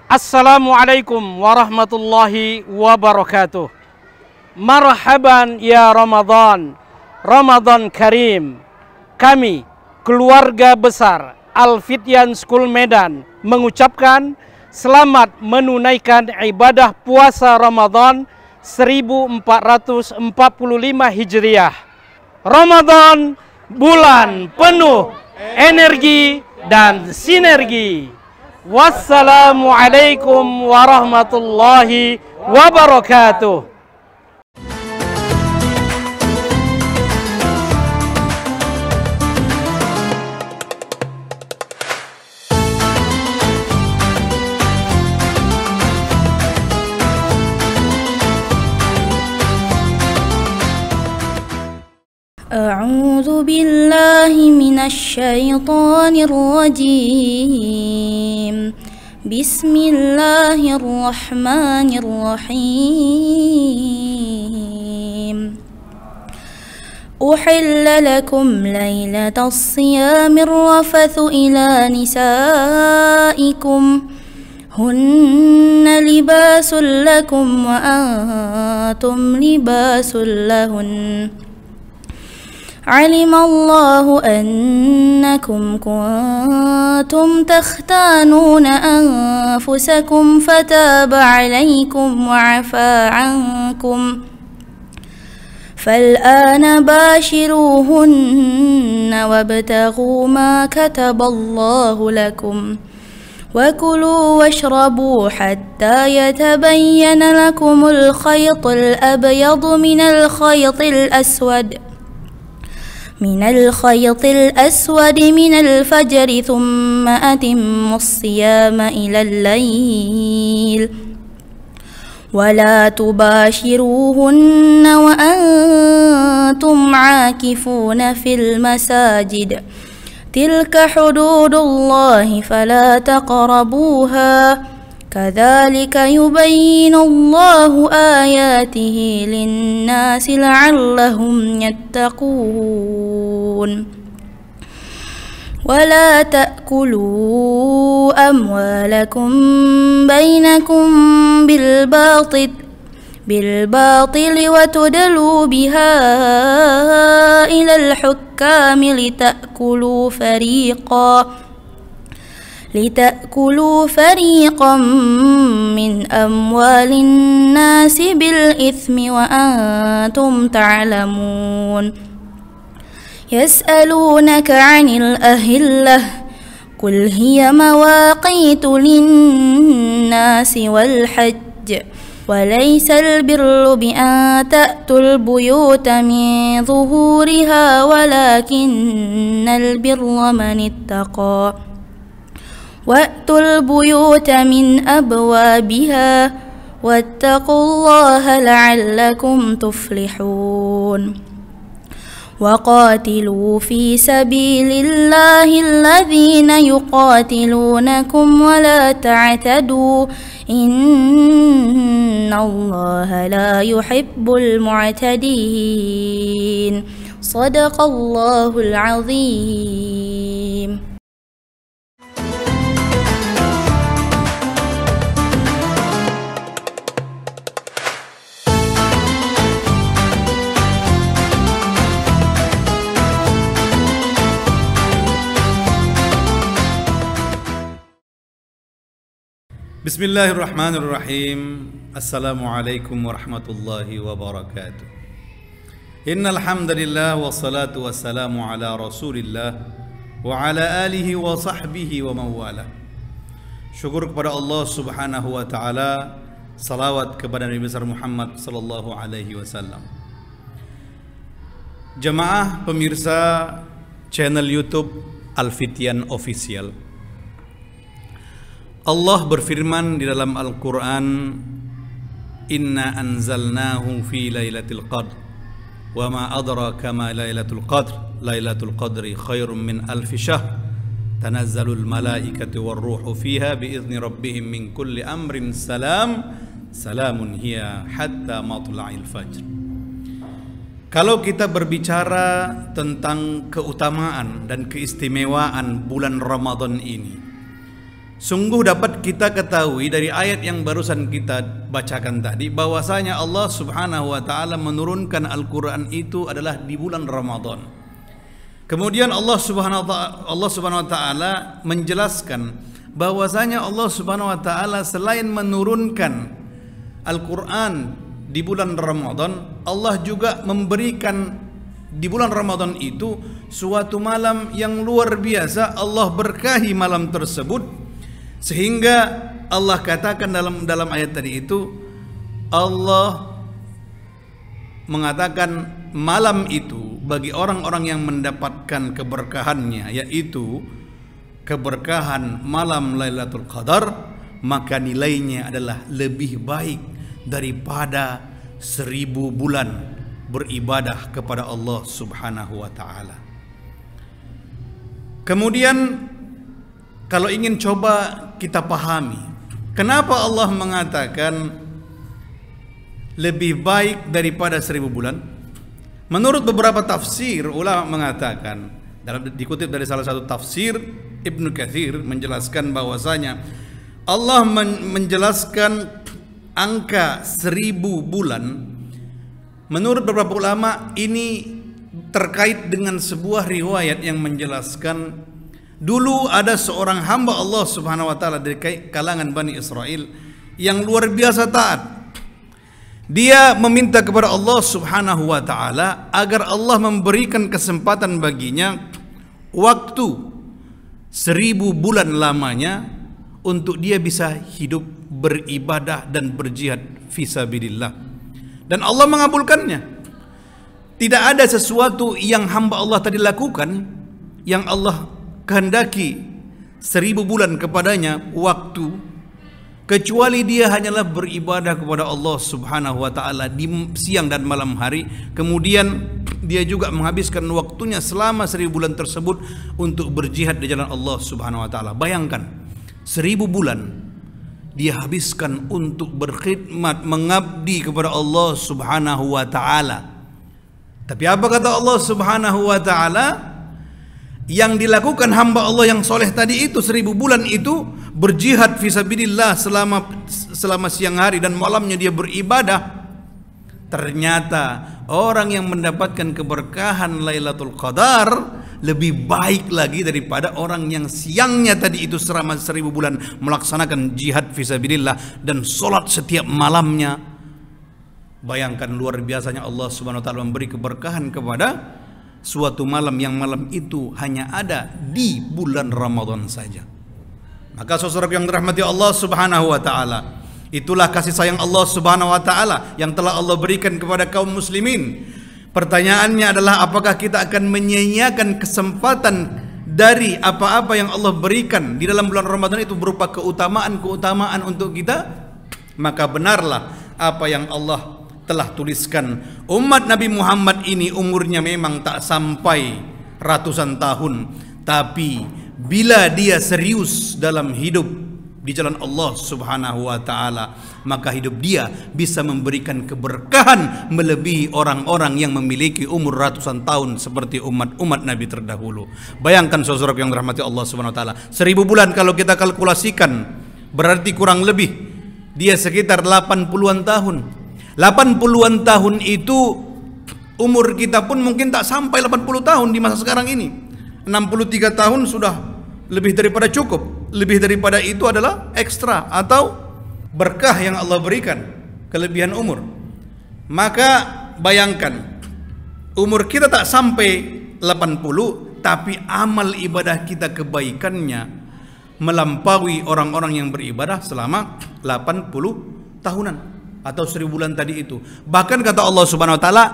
Assalamualaikum warahmatullahi wabarakatuh. Marhaban ya Ramadan, Ramadan Karim. Kami, keluarga besar Al-Fityan School Medan, mengucapkan selamat menunaikan ibadah puasa Ramadan 1445 Hijriah. Ramadan, bulan penuh energi dan sinergi. Wassalamualaikum warahmatullahi wabarakatuh. أعوذ بالله من الشيطان الرجيم. بسم الله الرحمن الرحيم. أحل لكم ليلة الصيام الرفث إلى نسائكم هن لباس لكم وأنتم لباس لهن علم الله أنكم كنتم تختانون أنفسكم فتاب عليكم وعفى عنكم فالآن باشروهن وابتغوا ما كتب الله لكم وكلوا واشربوا حتى يتبين لكم الخيط الأبيض من الخيط الأسود من الفجر ثم أتموا الصيام إلى الليل ولا تباشروهن وأنتم عاكفون في المساجد تلك حدود الله فلا تقربوها كذلك يبين الله آياته للناس لعلهم يتقون ولا تأكلوا أموالكم بينكم بالباطل وتدلوا بها إلى الحكام لتأكلوا فريقا من أموال الناس بالإثم وأنتم تعلمون يسألونك عن الأهلة قل هي مواقيت للناس والحج وليس البر بأن تأتوا البيوت من ظهورها ولكن البر من اتقى وأتوا البيوت من أبوابها واتقوا الله لعلكم تفلحون وقاتلوا في سبيل الله الذين يقاتلونكم ولا تعتدوا إن الله لا يحب المعتدين صدق الله العظيم. Bismillahirrahmanirrahim. Assalamualaikum warahmatullahi wabarakatuh. Innal hamdalillah wassalatu wassalamu ala Rasulillah wa ala alihi wa sahbihi wa mawala. Syukur kepada Allah Subhanahu wa taala, salawat kepada Nabi besar Muhammad sallallahu alaihi wasallam. Jemaah pemirsa channel YouTube Al-Fityan Official. Allah berfirman di dalam Al-Quran, Inna anzalnahu fi lailatul qadr wa ma adraka ma lailatul qadr lailatul qadri khairum min alfi syahr tanazzalul malaikatu warruhu fiha biizni rabbihim min kulli amrin salamun hiya hatta matla'il fajr. Kalau kita berbicara tentang keutamaan dan keistimewaan bulan Ramadan ini, Sungguh dapat kita ketahui dari ayat yang barusan kita bacakan tadi bahwasanya Allah Subhanahu wa taala menurunkan Al-Qur'an itu adalah di bulan Ramadan. Kemudian Allah Subhanahu wa taala menjelaskan bahwasanya Allah Subhanahu wa taala selain menurunkan Al-Qur'an di bulan Ramadan, Allah juga memberikan di bulan Ramadan itu suatu malam yang luar biasa. Allah berkahi malam tersebut sehingga Allah katakan dalam ayat tadi itu, Allah mengatakan malam itu bagi orang-orang yang mendapatkan keberkahannya, yaitu keberkahan malam Lailatul Qadar, maka nilainya adalah lebih baik daripada 1000 bulan beribadah kepada Allah Subhanahu wa taala. Kemudian kalau ingin coba kita pahami kenapa Allah mengatakan lebih baik daripada 1000 bulan, menurut beberapa tafsir ulama mengatakan, dikutip dari salah satu tafsir Ibnu Katsir menjelaskan bahwasanya Allah menjelaskan angka 1000 bulan. Menurut beberapa ulama ini terkait dengan sebuah riwayat yang menjelaskan dulu ada seorang hamba Allah Subhanahu wa taala dari kalangan Bani Israel yang luar biasa taat. Dia meminta kepada Allah Subhanahu wa taala agar Allah memberikan kesempatan baginya waktu 1000 bulan lamanya untuk dia bisa hidup beribadah dan berjihad fisabilillah. Dan Allah mengabulkannya. Tidak ada sesuatu yang hamba Allah tadi lakukan yang Allah kehendaki 1000 bulan kepadanya waktu, kecuali dia hanyalah beribadah kepada Allah Subhanahu wa taala di siang dan malam hari. Kemudian dia juga menghabiskan waktunya selama 1000 bulan tersebut untuk berjihad di jalan Allah Subhanahu wa taala. Bayangkan 1000 bulan dia habiskan untuk berkhidmat, mengabdi kepada Allah Subhanahu wa taala. Tapi apa kata Allah Subhanahu wa taala? Yang dilakukan hamba Allah yang soleh tadi itu 1000 bulan itu berjihad fisabilillah selama siang hari dan malamnya dia beribadah. Ternyata orang yang mendapatkan keberkahan Lailatul Qadar lebih baik lagi daripada orang yang siangnya tadi itu selama 1000 bulan melaksanakan jihad fisabilillah dan solat setiap malamnya. Bayangkan luar biasanya Allah Subhanahu wa taala memberi keberkahan kepada suatu malam yang malam itu hanya ada di bulan Ramadan saja. Maka saudara yang dirahmati Allah Subhanahu wa taala, itulah kasih sayang Allah Subhanahu wa taala yang telah Allah berikan kepada kaum muslimin. Pertanyaannya adalah apakah kita akan menyia-nyiakan kesempatan dari apa-apa yang Allah berikan di dalam bulan Ramadan itu berupa keutamaan-keutamaan untuk kita? Maka benarlah apa yang Allah telah tuliskan, umat Nabi Muhammad ini umurnya memang tak sampai ratusan tahun, tapi bila dia serius dalam hidup di jalan Allah Subhanahu wa taala, maka hidup dia bisa memberikan keberkahan melebihi orang-orang yang memiliki umur ratusan tahun seperti umat-umat Nabi terdahulu. Bayangkan saudara yang dirahmati Allah Subhanahu wa taala, 1000 bulan kalau kita kalkulasikan berarti kurang lebih dia sekitar 80-an tahun. 80-an tahun itu umur kita pun mungkin tak sampai 80 tahun di masa sekarang ini. 63 tahun sudah lebih daripada cukup. Lebih daripada itu adalah ekstra atau berkah yang Allah berikan, kelebihan umur. Maka bayangkan umur kita tak sampai 80, tapi amal ibadah kita kebaikannya melampaui orang-orang yang beribadah selama 80 tahunan atau 1000 bulan tadi itu. Bahkan kata Allah Subhanahu wa taala,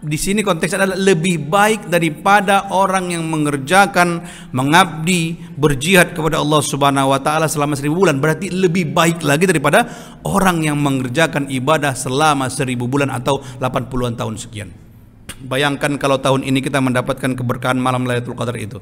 di sini konteksnya adalah lebih baik daripada orang yang mengerjakan, mengabdi, berjihad kepada Allah Subhanahu wa taala selama 1000 bulan. Berarti lebih baik lagi daripada orang yang mengerjakan ibadah selama 1000 bulan atau 80-an tahun sekian. Bayangkan kalau tahun ini kita mendapatkan keberkahan malam Lailatul Qadar itu.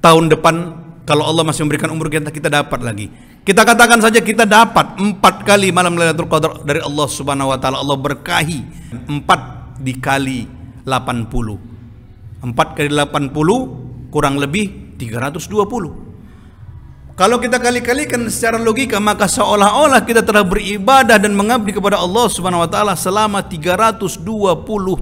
Tahun depan kalau Allah masih memberikan umur kita dapat lagi. Kita katakan saja kita dapat 4 kali malam Lailatul Qadar dari Allah Subhanahu wa taala. Allah berkahi 4 dikali 80. 4 kali 80 kurang lebih 320. Kalau kita kali-kalikan secara logika, maka seolah-olah kita telah beribadah dan mengabdi kepada Allah Subhanahu wa taala selama 320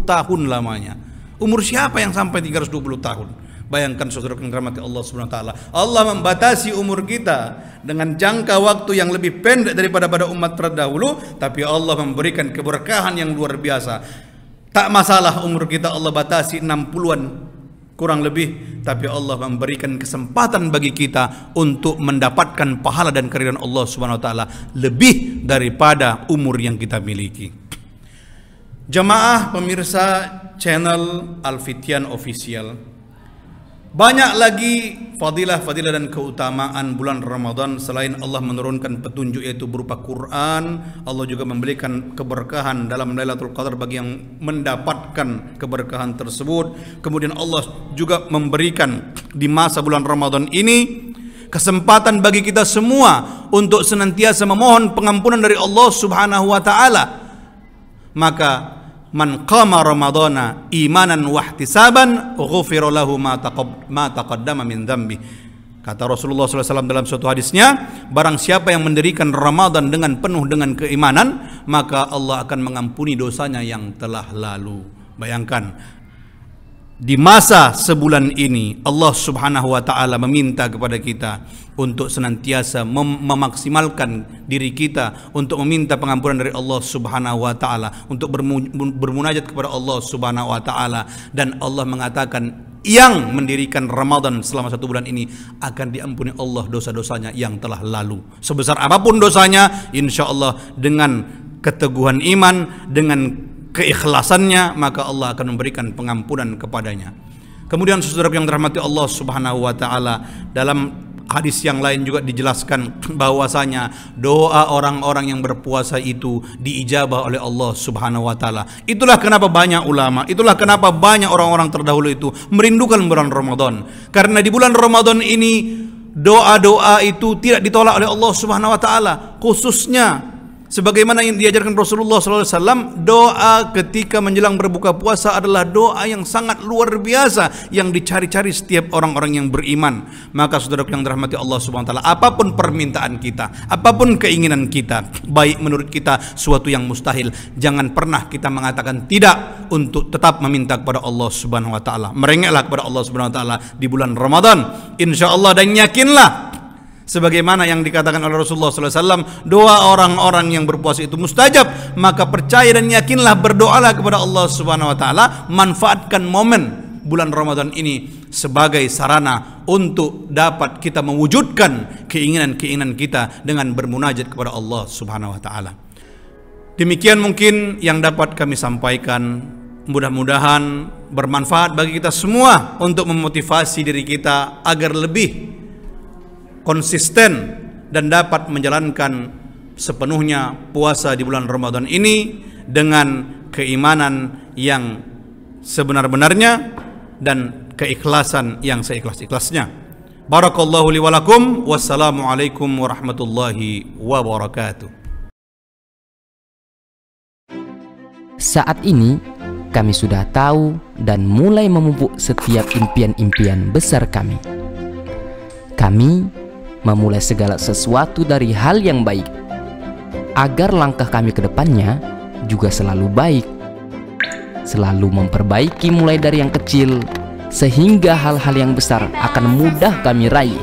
tahun lamanya. Umur siapa yang sampai 320 tahun? Bayangkan saudara yang dirahmati Allah Subhanahu wa taala. Allah membatasi umur kita dengan jangka waktu yang lebih pendek daripada pada umat terdahulu, tapi Allah memberikan keberkahan yang luar biasa. Tak masalah umur kita Allah batasi 60-an kurang lebih, tapi Allah memberikan kesempatan bagi kita untuk mendapatkan pahala dan keriduan Allah Subhanahu wa taala lebih daripada umur yang kita miliki. Jamaah pemirsa channel Al-Fityan Official, banyak lagi fadilah-fadilah dan keutamaan bulan Ramadan selain Allah menurunkan petunjuk yaitu berupa Quran. Allah juga memberikan keberkahan dalam Lailatul Qadar bagi yang mendapatkan keberkahan tersebut. Kemudian Allah juga memberikan di masa bulan Ramadan ini kesempatan bagi kita semua untuk senantiasa memohon pengampunan dari Allah Subhanahu wa taala. Maka man qama ramadhana imanan wahtisaban ghufira lahu ma taqaddama min dzambi. Kata Rasulullah SAW dalam suatu hadisnya, barang siapa yang mendirikan Ramadan dengan penuh dengan keimanan, maka Allah akan mengampuni dosanya yang telah lalu. Bayangkan, di masa sebulan ini Allah Subhanahu wa taala meminta kepada kita untuk senantiasa memaksimalkan diri kita untuk meminta pengampunan dari Allah Subhanahu wa taala, untuk bermunajat kepada Allah Subhanahu wa taala, dan Allah mengatakan yang mendirikan Ramadan selama 1 bulan ini akan diampuni Allah dosa-dosanya yang telah lalu. Sebesar apapun dosanya, insya Allah dengan keteguhan iman, dengan keikhlasannya, maka Allah akan memberikan pengampunan kepadanya. Kemudian saudara yang dirahmati Allah Subhanahu wa taala, dalam hadis yang lain juga dijelaskan bahwasanya doa orang-orang yang berpuasa itu diijabah oleh Allah Subhanahu wa taala. Itulah kenapa banyak ulama, itulah kenapa banyak orang-orang terdahulu itu merindukan bulan Ramadan. Karena di bulan Ramadan ini doa-doa itu tidak ditolak oleh Allah Subhanahu wa taala, khususnya sebagaimana yang diajarkan Rasulullah SAW, doa ketika menjelang berbuka puasa adalah doa yang sangat luar biasa yang dicari-cari setiap orang-orang yang beriman. Maka saudara yang dirahmati Allah Subhanahu wa taala, apapun permintaan kita, apapun keinginan kita, baik menurut kita suatu yang mustahil, jangan pernah kita mengatakan tidak untuk tetap meminta kepada Allah Subhanahu wa taala. Merengeklah kepada Allah Subhanahu wa taala di bulan Ramadan, insyaallah, dan yakinlah sebagaimana yang dikatakan oleh Rasulullah SAW, doa orang-orang yang berpuasa itu mustajab. Maka percaya dan yakinlah, berdoalah kepada Allah Subhanahu wa taala, manfaatkan momen bulan Ramadan ini sebagai sarana untuk dapat kita mewujudkan keinginan-keinginan kita dengan bermunajat kepada Allah Subhanahu wa taala. Demikian mungkin yang dapat kami sampaikan. Mudah-mudahan bermanfaat bagi kita semua untuk memotivasi diri kita agar lebih konsisten dan dapat menjalankan sepenuhnya puasa di bulan Ramadan ini dengan keimanan yang sebenar-benarnya dan keikhlasan yang seikhlas-ikhlasnya. Barakallahu li wa lakum. Wassalamualaikum warahmatullahi wabarakatuh. Saat ini kami sudah tahu dan mulai memupuk setiap impian-impian besar kami. Kami memulai segala sesuatu dari hal yang baik, agar langkah kami ke depannya juga selalu baik, selalu memperbaiki mulai dari yang kecil, sehingga hal-hal yang besar akan mudah kami raih.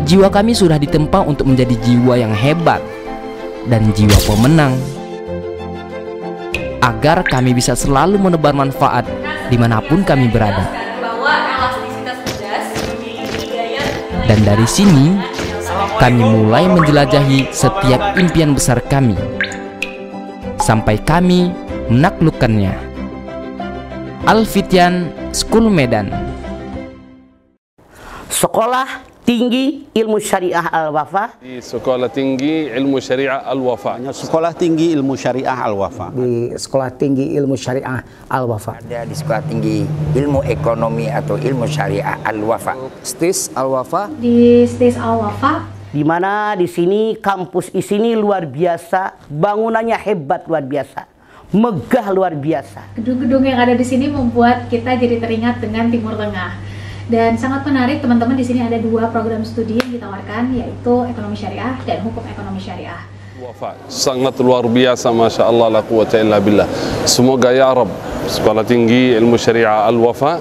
Jiwa kami sudah ditempa untuk menjadi jiwa yang hebat dan jiwa pemenang, agar kami bisa selalu menebar manfaat dimanapun kami berada. Dan dari sini kami mulai menjelajahi setiap impian besar kami sampai kami menaklukkannya. Al-Fityan School Medan, Sekolah Tinggi Ilmu Syariah Al-Wafa. Di Sekolah Tinggi Ilmu Syariah Al-Wafa. Sekolah Tinggi Ilmu Syariah Al-Wafa. Di Sekolah Tinggi Ilmu Syariah Al-Wafa. Ada di Sekolah Tinggi Ilmu Ekonomi atau Ilmu Syariah Al-Wafa. STIS Al-Wafa. Di STIS Al-Wafa. Di mana di sini kampus di sini luar biasa, bangunannya hebat luar biasa. megah luar biasa. Gedung-gedung yang ada di sini membuat kita jadi teringat dengan Timur Tengah. Dan sangat menarik teman-teman, di sini ada 2 program studi yang ditawarkan, yaitu ekonomi syariah dan hukum ekonomi syariah. Wafa sangat luar biasa, masya Allah, la quwwata illa billah. Semoga ya Rab Sekolah Tinggi Ilmu Syariah Al-Wafa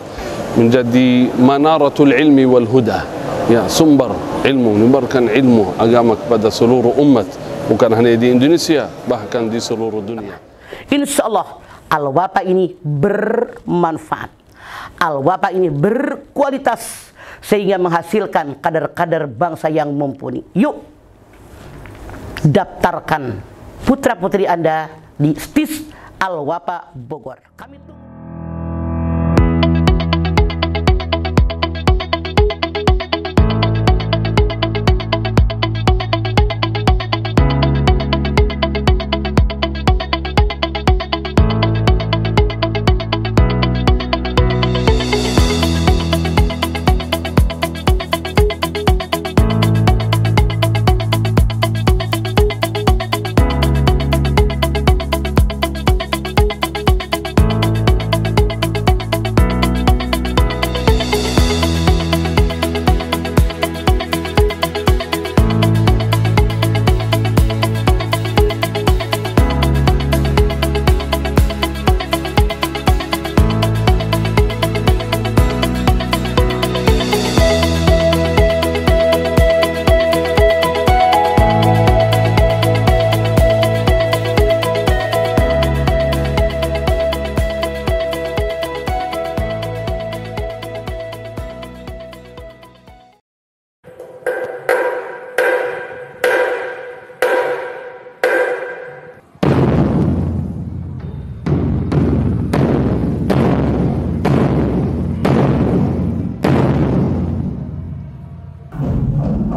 menjadi manaratul ilmi wal huda, ya, sumber ilmu, menyebarkan ilmu agama kepada seluruh umat, bukan hanya di Indonesia, bahkan di seluruh dunia. Insya Allah Al-Wafa ini bermanfaat, Al-Wafa ini berkualitas, sehingga menghasilkan kader-kader bangsa yang mumpuni. Yuk, daftarkan putra-putri Anda di STIS Al-Wafa Bogor. Kami tunggu.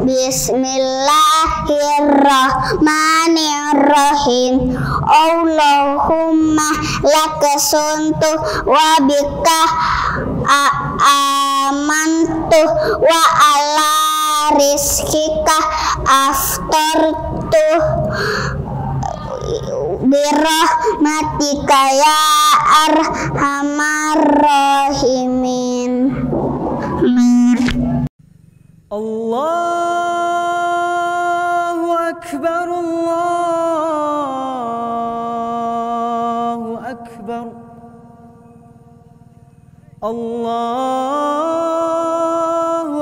Bismillahirrahmanirrahim. Allahumma lakasuntu wa bika amantu wa ala rizkika aftartu birahmatika ya arhamar rahimin. Allahu Akbar, Allahu Akbar, Allahu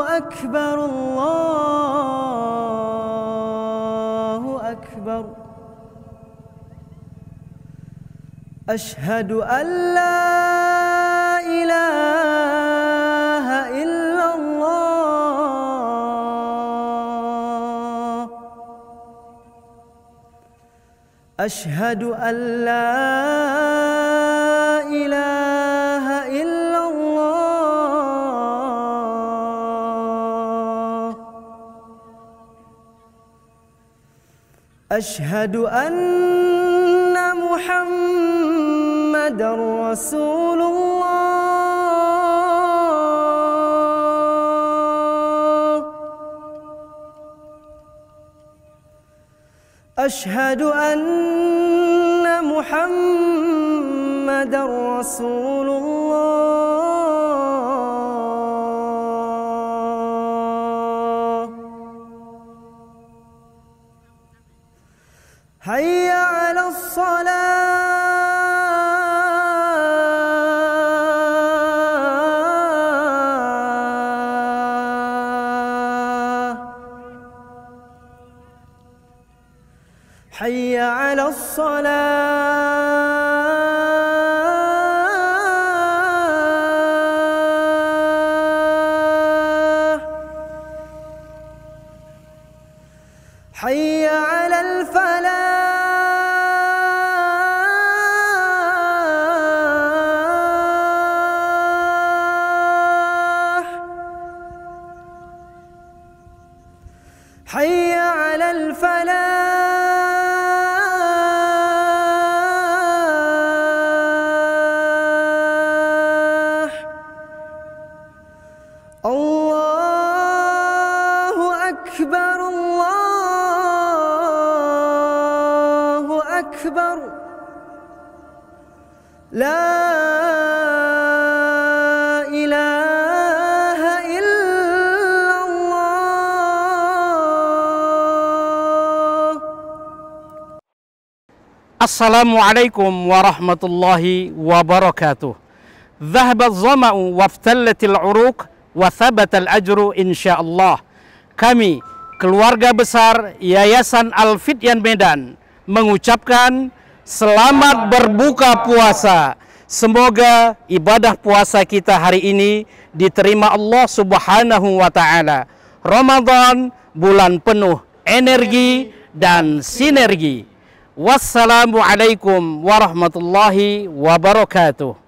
Akbar, Allahu Akbar. Ashhadu an la ilaha illallah. Ashhadu an la ilaha illallah. Ashhadu anna Muhammadar Rasulullah. Ashhadu anna Muhammadar Rasulullah. Hayya 'alas salah. Hayya 'alas salah. Hayya 'alal falah. Hayya 'alal falah. Allahu Akbar, Allahu Akbar, لا إله إلا الله. Assalamualaikum warahmatullahi wabarakatuh. ذهب الظمأ وافتلت العروق وثبت الأجر insyaallah. Kami, keluarga besar Yayasan Al-Fityan Medan, mengucapkan selamat berbuka puasa. Semoga ibadah puasa kita hari ini diterima Allah Subhanahu wa Ta'ala. Ramadan, bulan penuh energi dan sinergi. Wassalamualaikum warahmatullahi wabarakatuh.